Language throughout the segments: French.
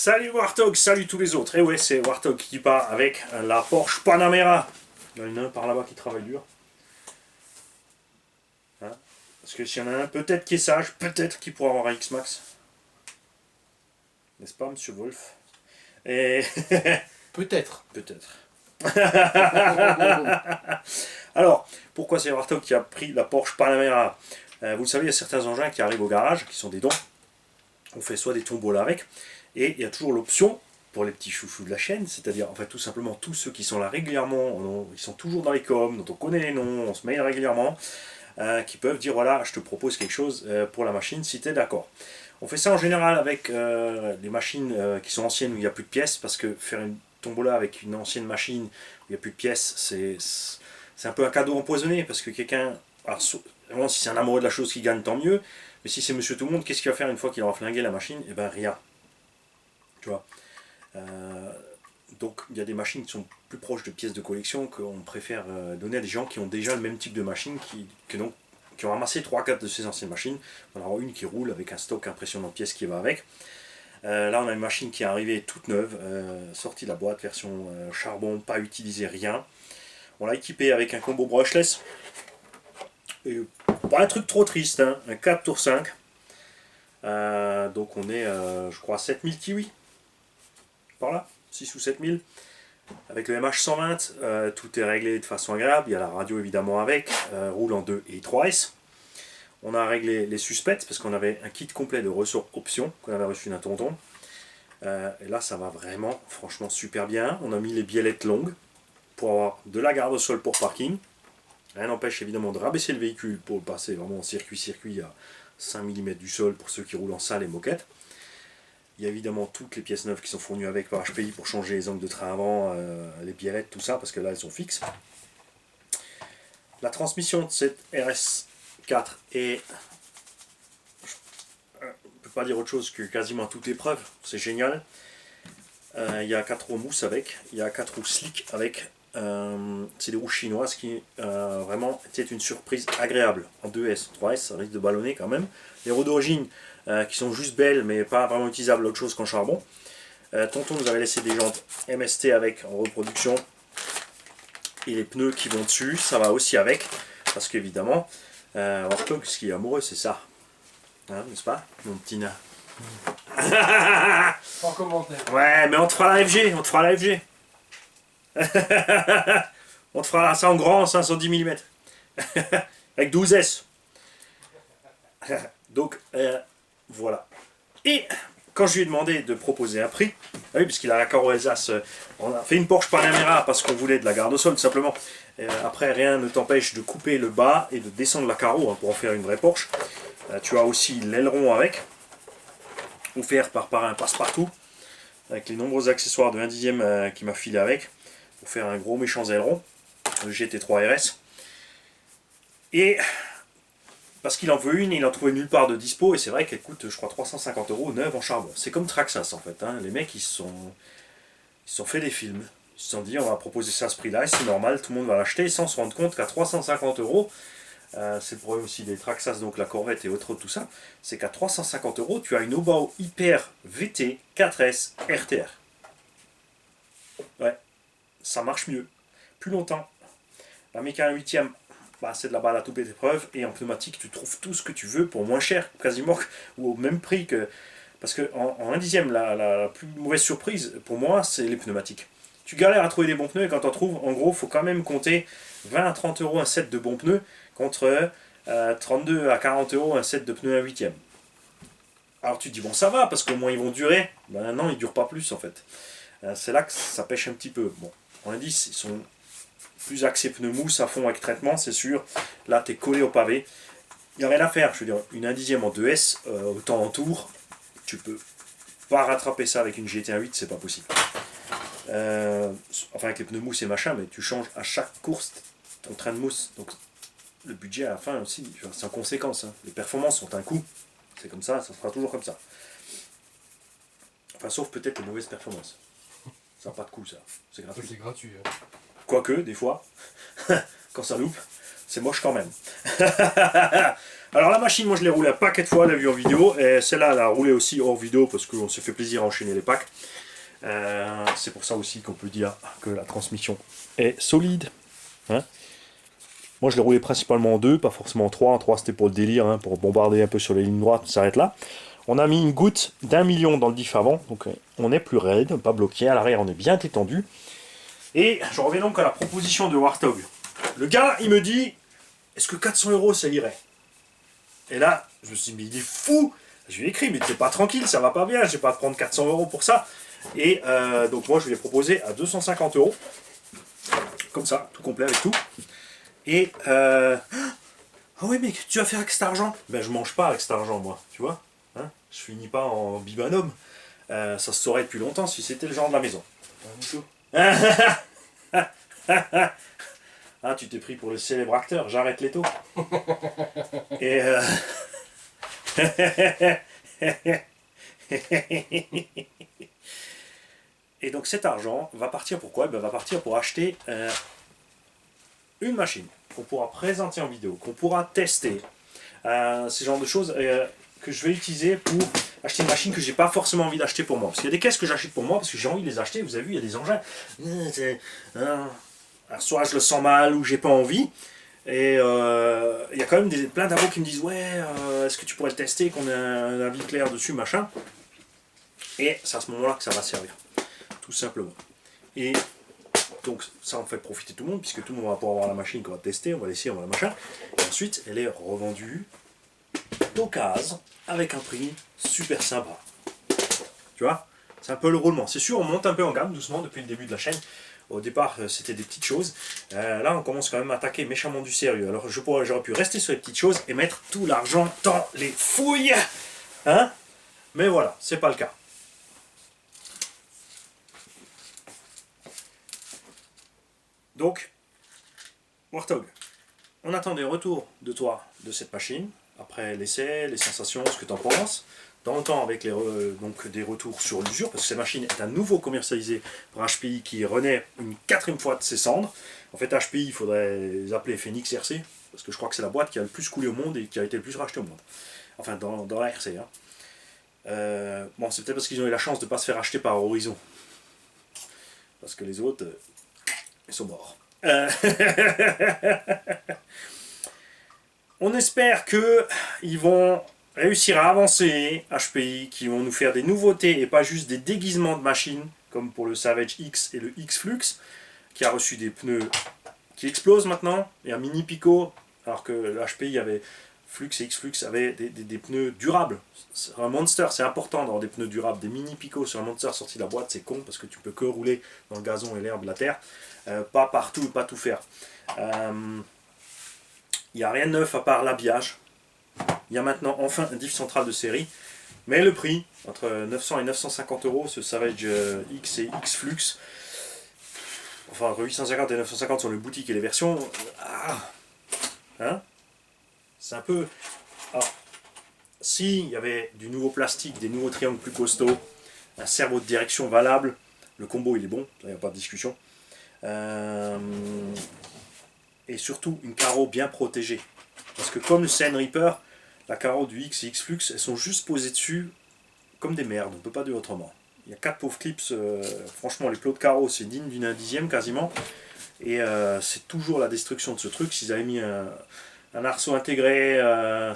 Salut Warthog, salut tous les autres. Et ouais, c'est Warthog qui part avec la Porsche Panamera. Il y en a un par là-bas qui travaille dur. Hein, parce que s'il y en a un peut-être qui est sage, peut-être qui pourra avoir un X-Max. N'est-ce pas, monsieur Wolf? Et Peut-être. peut-être. Alors, pourquoi c'est Warthog qui a pris la Porsche Panamera? Vous le savez, il y a certains engins qui arrivent au garage, qui sont des dons. On fait soit des tombolas avec, et il y a toujours l'option pour les petits chouchous de la chaîne, c'est-à-dire en fait tout simplement tous ceux qui sont là régulièrement, ils sont toujours dans les coms, dont on connaît les noms, on se mail régulièrement, qui peuvent dire voilà, je te propose quelque chose pour la machine si tu es d'accord. On fait ça en général avec les machines qui sont anciennes où il n'y a plus de pièces, parce que faire une tombola avec une ancienne machine où il n'y a plus de pièces, c'est un peu un cadeau empoisonné, parce que quelqu'un, alors, vraiment si c'est un amoureux de la chose qui gagne, tant mieux, mais si c'est monsieur tout le monde, qu'est-ce qu'il va faire une fois qu'il aura flingué la machine? Eh ben rien. Tu vois. Donc il y a des machines qui sont plus proches de pièces de collection qu'on préfère donner à des gens qui ont déjà le même type de machine, qui ont ramassé 3-4 de ces anciennes machines. On en aura une qui roule avec un stock impressionnant de pièces qui va avec. Là on a une machine qui est arrivée toute neuve, sortie de la boîte, version charbon, pas utilisée, rien. On l'a équipée avec un combo brushless. Et pas un truc trop triste, hein, un 4 tours 5. Donc on est, je crois, 7000 kiwis. Par là, 6 ou 7000. Avec le MH120, tout est réglé de façon agréable. Il y a la radio évidemment avec, roule en 2 et 3S. On a réglé les suspects parce qu'on avait un kit complet de ressorts options qu'on avait reçu d'un tonton. Et là, ça va vraiment, franchement, super bien. On a mis les biellettes longues pour avoir de la garde au sol pour parking. Rien n'empêche évidemment de rabaisser le véhicule pour le passer vraiment en circuit à 5 mm du sol pour ceux qui roulent en salle et moquette. Il y a évidemment toutes les pièces neuves qui sont fournies avec par HPI pour changer les angles de train avant, les biellettes, tout ça, parce que là elles sont fixes. La transmission de cette RS4 est, je ne peux pas dire autre chose que quasiment à toute épreuve, c'est génial. Il y a 4 roues mousse avec, il y a 4 roues slick avec. C'est des roues chinoises qui vraiment étaient une surprise agréable. En 2S, 3S, ça risque de ballonner quand même. Les roues d'origine qui sont juste belles mais pas vraiment utilisables autre chose qu'en charbon. Tonton nous avait laissé des jantes MST avec en reproduction. Et les pneus qui vont dessus, ça va aussi avec. Parce qu'évidemment, Warthog, ce qui est amoureux, c'est ça. Hein, n'est-ce pas, mon petit nain? Sans commentaire. Ouais, mais on te fera la FG, on te fera la FG. On te fera ça en grand, 510 mm. Avec 12 S. Donc, voilà. Et quand je lui ai demandé de proposer un prix, oui, puisqu'il a la Caro Alsace, on a fait une Porsche Panamera parce qu'on voulait de la garde au sol, tout simplement. Après, rien ne t'empêche de couper le bas et de descendre la Caro hein, pour en faire une vraie Porsche. Tu as aussi l'aileron avec, offert par un passe-partout, avec les nombreux accessoires de 1/10 qui m'a filé avec, pour faire un gros méchant aileron, le GT3 RS. Et parce qu'il en veut une, il en trouvait nulle part de dispo, et c'est vrai qu'elle coûte, je crois, 350 € neuve en charbon. C'est comme Traxxas en fait, hein. Les mecs ils se sont fait des films. Ils se sont dit on va proposer ça à ce prix-là, et c'est normal, tout le monde va l'acheter sans se rendre compte qu'à 350 €, c'est le problème aussi des Traxxas, donc la Corvette et autres, tout ça, c'est qu'à 350 € tu as une Obao Hyper VT 4S RTR. Ouais, ça marche mieux, plus longtemps. La Méca 8ème, bah, c'est de la balle à toute épreuve, et en pneumatique tu trouves tout ce que tu veux pour moins cher, quasiment, ou au même prix que... Parce qu'en 1/10, la plus mauvaise surprise pour moi, c'est les pneumatiques. Tu galères à trouver des bons pneus, et quand tu en trouves, en gros, il faut quand même compter 20 à 30 € un set de bons pneus, contre 32 à 40 € un set de pneus 1/8. Alors tu te dis, bon ça va, parce qu'au moins ils vont durer. Ben non, ils ne durent pas plus en fait. C'est là que ça pêche un petit peu. Bon, en indice, ils sont plus axés pneus mousse à fond avec traitement, c'est sûr. Là, tu es collé au pavé. Il n'y a rien à faire. Je veux dire, une 1/10 en 2S, autant en tour, tu peux pas rattraper ça avec une GT 1.8, c'est pas possible. Enfin, avec les pneus mousse et machin, mais tu changes à chaque course ton train de mousse. Donc, le budget à la fin aussi, c'est en conséquence. Hein. Les performances sont un coût. C'est comme ça sera toujours comme ça. Enfin, sauf peut-être les mauvaises performances. Ça n'a pas de coût, ça. C'est gratuit. C'est gratuit. Quoique, des fois, quand ça loupe, c'est moche quand même. Alors la machine, moi je l'ai roulée un paquet de fois, on l'a vu en vidéo, et celle-là elle a roulé aussi hors vidéo parce qu'on s'est fait plaisir à enchaîner les packs. C'est pour ça aussi qu'on peut dire que la transmission est solide. Hein, moi je l'ai roulé principalement en 2, pas forcément en 3. En 3 c'était pour le délire, hein, pour bombarder un peu sur les lignes droites, ça s'arrête là. On a mis une goutte d'1 million dans le diff avant, donc on est plus raide, pas bloqué, à l'arrière on est bien étendu. Et je reviens donc à la proposition de Warthog. Le gars il me dit, est-ce que 400 € ça irait? Et là je me suis dit, mais il est fou. Je lui ai écrit, mais t'es pas tranquille, ça va pas bien, je vais pas te prendre 400 € pour ça. Et donc moi je lui ai proposé à 250 €, comme ça, tout complet avec tout. Et ah oui, mais tu vas faire avec cet argent? Ben je mange pas avec cet argent moi, tu vois, hein, je finis pas en bibanhomme. Ça se saurait depuis longtemps si c'était le genre de la maison. Ah, tu t'es pris pour le célèbre acteur, j'arrête les taux. Et et donc cet argent va partir pour quoi? Ben, va partir pour acheter une machine qu'on pourra présenter en vidéo, qu'on pourra tester. Ce genre de choses que je vais utiliser pour acheter une machine que j'ai pas forcément envie d'acheter pour moi. Parce qu'il y a des caisses que j'achète pour moi parce que j'ai envie de les acheter. Vous avez vu, il y a des engins. Alors, soit je le sens mal ou j'ai pas envie. Et il y a quand même plein d'abos qui me disent ouais, est-ce que tu pourrais le tester, qu'on ait un avis clair dessus, machin. Et c'est à ce moment-là que ça va servir, tout simplement. Et donc ça en fait profiter tout le monde, puisque tout le monde va pouvoir avoir la machine qu'on va tester, on va l'essayer, on va la machin. Et ensuite, elle est revendue d'occasion avec un prix super sympa. Tu vois, c'est un peu le roulement. C'est sûr, on monte un peu en gamme doucement depuis le début de la chaîne. Au départ, c'était des petites choses. Là, on commence quand même à attaquer méchamment du sérieux. Alors, j'aurais pu rester sur les petites choses et mettre tout l'argent dans les fouilles. Hein? Mais voilà, c'est pas le cas. Donc, Warthog, on attend des retours de toi de cette machine. Après l'essai, les sensations, ce que tu en penses. Dans le temps, avec donc des retours sur l'usure, parce que cette machine est à nouveau commercialisée par HPI qui renaît une 4e fois de ses cendres. En fait, HPI, il faudrait les appeler Phoenix RC, parce que je crois que c'est la boîte qui a le plus coulé au monde et qui a été le plus rachetée au monde. Enfin, dans la RC. Hein. Bon, c'est peut-être parce qu'ils ont eu la chance de ne pas se faire acheter par Horizon. Parce que les autres, ils sont morts. On espère qu'ils vont réussir à avancer, HPI, qui vont nous faire des nouveautés et pas juste des déguisements de machines, comme pour le Savage X et le X-Flux, qui a reçu des pneus qui explosent maintenant, et un mini Pico, alors que le HPI avait Flux et X-Flux avaient des pneus durables. C'est un Monster, c'est important d'avoir des pneus durables, des mini Pico sur un Monster sorti de la boîte, c'est con, parce que tu peux que rouler dans le gazon et l'herbe, la terre, pas partout, pas tout faire. Il n'y a rien de neuf à part l'habillage. Il y a maintenant enfin un diff central de série, mais le prix, entre 900 et 950 €, ce Savage X et X Flux, enfin entre 850 et 950 sur les boutiques et les versions, hein, c'est un peu... Alors, s'il y avait du nouveau plastique, des nouveaux triangles plus costauds, un servot de direction valable, le combo il est bon, il n'y a pas de discussion, et surtout une carreau bien protégée, parce que comme le Seine Reaper, la carreau du X et X Flux, elles sont juste posées dessus comme des merdes, on ne peut pas dire autrement. Il y a 4 pauvres clips, franchement les plots de carreau c'est digne d'une dixième quasiment, et c'est toujours la destruction de ce truc. S'ils avaient mis un arceau intégré,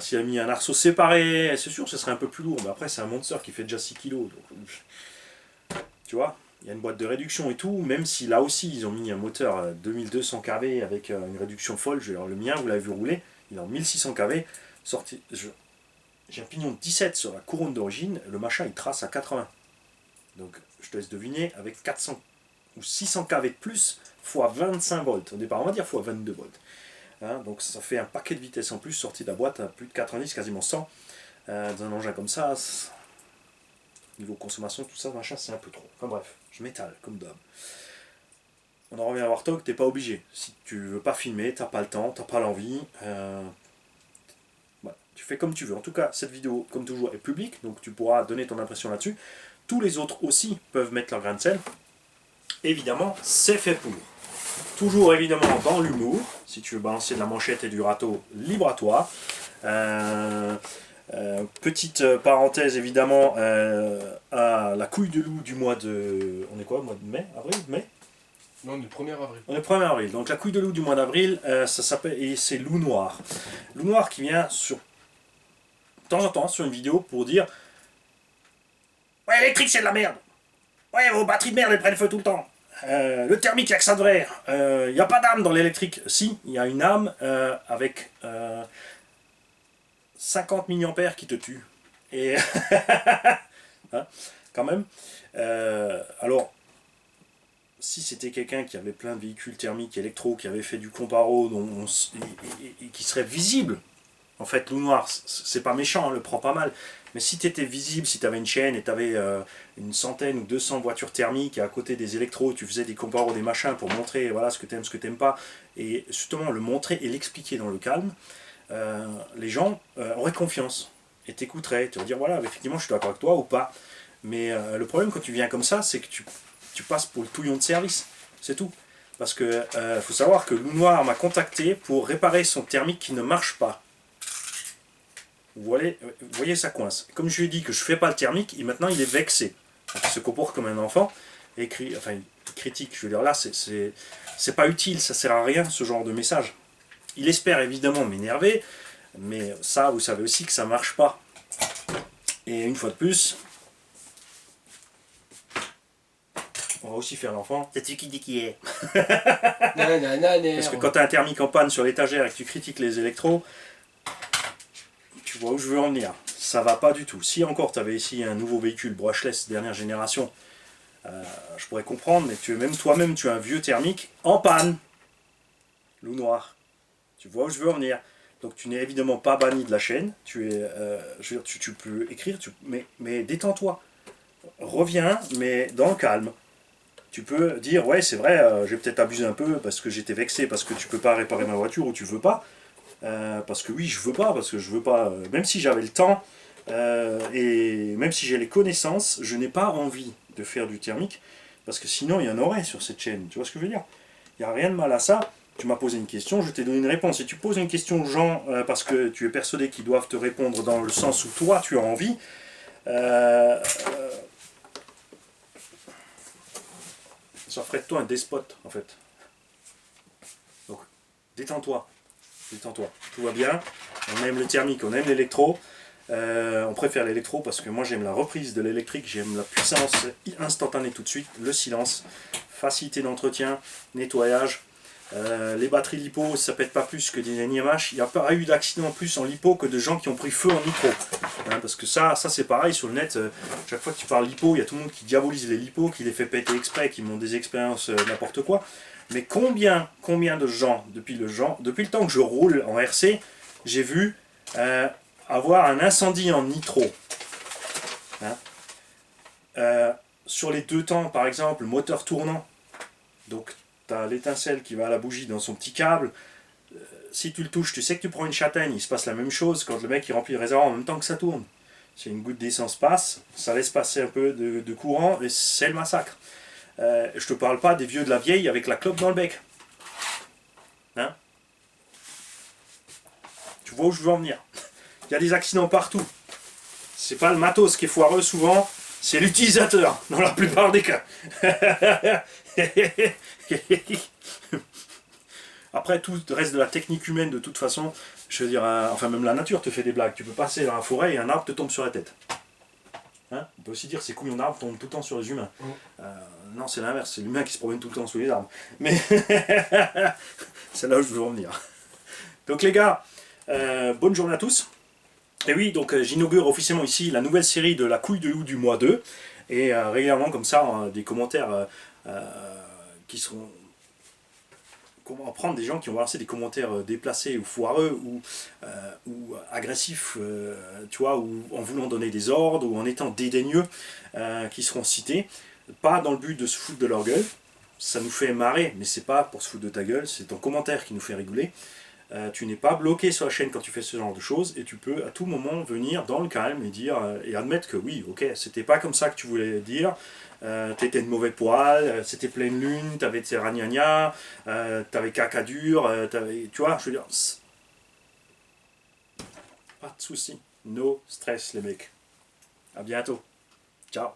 s'ils avaient mis un arceau séparé, c'est sûr ce serait un peu plus lourd, mais après c'est un Monster qui fait déjà 6 kg, donc, tu vois, il y a une boîte de réduction et tout, même si là aussi ils ont mis un moteur 2200 kV avec une réduction folle. Le mien, vous l'avez vu rouler, il est en 1600 kV, sorti, j'ai un pignon de 17 sur la couronne d'origine, le machin il trace à 80. Donc je te laisse deviner, avec 400 ou 600 kV de plus, fois 25 volts. Au départ on va dire fois 22 volts. Hein, donc ça fait un paquet de vitesse en plus, sorti de la boîte à plus de 90, quasiment 100. Dans un engin comme ça, niveau consommation, tout ça, machin, c'est un peu trop. Enfin bref, je m'étale comme d'hab. On en revient à Warthog, t'es pas obligé. Si tu veux pas filmer, t'as pas le temps, t'as pas l'envie, voilà, tu fais comme tu veux. En tout cas, cette vidéo, comme toujours, est publique, donc tu pourras donner ton impression là-dessus. Tous les autres aussi peuvent mettre leur grain de sel. Évidemment, c'est fait pour. toujours évidemment dans l'humour. Si tu veux balancer de la manchette et du râteau, libre à toi. Petite parenthèse évidemment à la couille de loup du mois de... On est quoi, mois de mai? Avril? Mai? Non, on est le 1er avril. On est le 1er avril. Donc la couille de loup du mois d'avril, ça s'appelle... Et c'est Loup Noir. Loup Noir qui vient sur... de temps en temps sur une vidéo pour dire: ouais, l'électrique c'est de la merde. Ouais, vos batteries de merde elles prennent feu tout le temps. Le thermique, il n'y a que ça de vrai. Il n'y a pas d'âme dans l'électrique. Si, il y a une âme avec 50 milliampères qui te tue. Et hein, quand même. Alors, si c'était quelqu'un qui avait plein de véhicules thermiques électro, qui avait fait du comparo, et qui serait visible, en fait, Loup Noir, c'est pas méchant, hein, le prend pas mal. Mais si tu étais visible, si tu avais une chaîne et tu avais une centaine ou 200 voitures thermiques et à côté des électros, tu faisais des comparos, des machins pour montrer voilà, ce que tu aimes, ce que tu n'aimes pas, et justement le montrer et l'expliquer dans le calme, les gens auraient confiance et t'écouteraient, tu vas dire voilà, effectivement je suis d'accord avec toi ou pas. Mais le problème quand tu viens comme ça, c'est que tu passes pour le touillon de service, c'est tout. Parce que faut savoir que Loup Noir m'a contacté pour réparer son thermique qui ne marche pas. Vous voyez, ça coince. Comme je lui ai dit que je ne fais pas le thermique, maintenant il est vexé. Donc, il se comporte comme un enfant et il critique. Je veux dire, là, c'est pas utile, ça sert à rien ce genre de message. Il espère évidemment m'énerver, mais ça, vous savez aussi que ça marche pas. Et une fois de plus, on va aussi faire l'enfant. C'est tu qui dit qui est. Parce que quand tu as un thermique en panne sur l'étagère et que tu critiques les électros, tu vois où je veux en venir. Ça va pas du tout. Si encore tu avais ici un nouveau véhicule brushless dernière génération, je pourrais comprendre, mais toi-même tu as un vieux thermique en panne. Loup Noir. Tu vois où je veux en venir. Donc tu n'es évidemment pas banni de la chaîne. Tu peux écrire, mais détends-toi. Reviens, mais dans le calme. Tu peux dire ouais c'est vrai, j'ai peut-être abusé un peu parce que j'étais vexé, parce que tu peux pas réparer ma voiture ou tu veux pas. Parce que oui, je veux pas, même si j'avais le temps et même si j'ai les connaissances, je n'ai pas envie de faire du thermique parce que sinon il y en aurait sur cette chaîne. Tu vois ce que je veux dire? Il n'y a rien de mal à ça. Tu m'as posé une question, je t'ai donné une réponse. Si tu poses une question aux gens parce que tu es persuadé qu'ils doivent te répondre dans le sens où toi tu as envie, ça ferait de toi un despote en fait. Donc détends-toi. Détends-toi, tout va bien, on aime le thermique, on aime l'électro, on préfère l'électro parce que moi j'aime la reprise de l'électrique, j'aime la puissance instantanée tout de suite, le silence, facilité d'entretien, nettoyage, les batteries lipo ça pète pas plus que des NIMH, il n'y a pas eu d'accident plus en lipo que de gens qui ont pris feu en nitro, hein, parce que ça c'est pareil sur le net, chaque fois que tu parles lipo, il y a tout le monde qui diabolise les lipos, qui les fait péter exprès, qui montent des expériences n'importe quoi. Mais combien de gens, depuis le temps que je roule en RC, j'ai vu avoir un incendie en nitro. Hein, sur les deux temps, par exemple, moteur tournant. Donc, tu as l'étincelle qui va à la bougie dans son petit câble. Si tu le touches, tu sais que tu prends une châtaigne. Il se passe la même chose quand le mec il remplit le réservoir en même temps que ça tourne. Si une goutte d'essence passe, ça laisse passer un peu de courant et c'est le massacre. Je te parle pas des vieux de la vieille avec la clope dans le bec. Hein? Tu vois où je veux en venir. Il y a des accidents partout. C'est pas le matos qui est foireux souvent, c'est l'utilisateur dans la plupart des cas. Après tout reste de la technique humaine de toute façon. Je veux dire, enfin même la nature te fait des blagues. Tu peux passer dans la forêt et un arbre te tombe sur la tête. Hein, on peut aussi dire ces couilles en arbre tombent tout le temps sur les humains. Non, c'est l'inverse, c'est l'humain qui se promène tout le temps sous les arbres. Mais c'est là où je veux en venir. Donc les gars, bonne journée à tous. Et oui, donc j'inaugure officiellement ici la nouvelle série de la couille de loup du mois 2. Et régulièrement comme ça, des commentaires qui seront... On va prendre des gens qui vont lancer des commentaires déplacés ou foireux ou agressifs, tu vois, ou en voulant donner des ordres ou en étant dédaigneux, qui seront cités. Pas dans le but de se foutre de leur gueule, ça nous fait marrer, mais c'est pas pour se foutre de ta gueule, c'est ton commentaire qui nous fait rigoler. Tu n'es pas bloqué sur la chaîne quand tu fais ce genre de choses et tu peux à tout moment venir dans le calme et dire et admettre que oui, ok, c'était pas comme ça que tu voulais dire, t'étais de mauvais poil, c'était pleine lune, t'avais tes ragnagnas, t'avais caca dur, tu vois, je veux dire, pas de soucis, no stress les mecs. À bientôt, ciao.